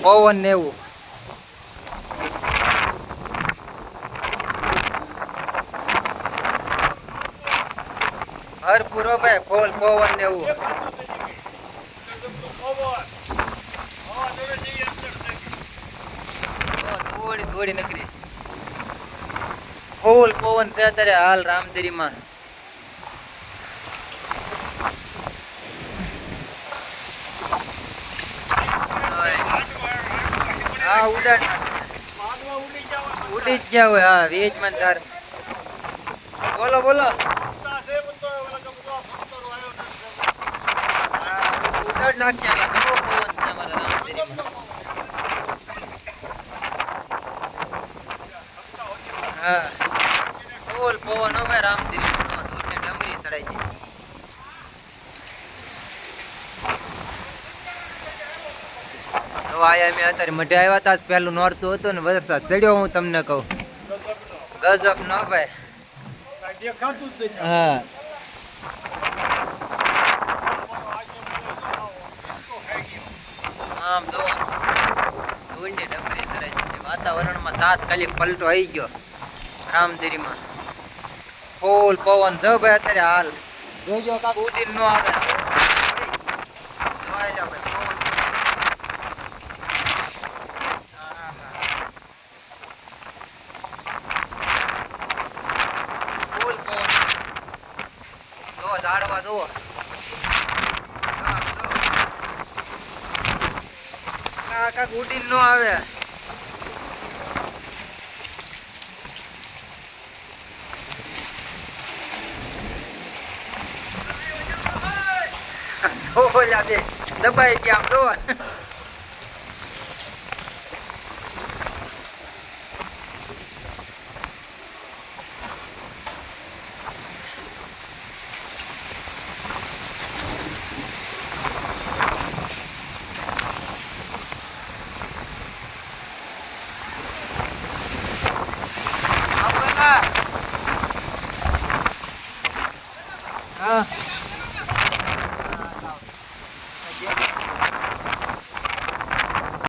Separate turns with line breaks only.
પવન ને એવું ભરપૂર હો ભાઈ, ફૂલ પવન ને એવું. થોડી થોડી નકરી ફૂલ પવન છે અત્યારે હાલ રામધરીમાં. હા ઉડી જ ગયા હોય. હા વેચ માં તાર બોલો બોલો. ઉડાડ નાખ્યા પવન છે અમારા રામધરીમાં. હા ફૂલ પવન હો ભાઈ રામધરીમાં. દૂધની ડમરી ચડાઈ જાય. તો આયા મેં અત્યારે મઢે આવ્યા હતા, પેલું નોરતું હતું ને વરસાદ ચડ્યો. હું તમને કહું ગજબ ન ભાઈ. હા આમ તો ધૂળની ડમરી ચડાઈ જાય. વાતાવરણમાં તાત્કાલિક પલટો આવી ગયો રામધરીમાં. ફૂલ પવન છે ભાઈ અત્યારે હાલ. જોજો કાક ઉડીને ન આવે. જોઈ લો ભાઈ પવન. ફૂલ પવન. જો ઝાડવા જુઓ. કાક ઉડીને ન આવે. દબાઈ ગયા આમ જો. હા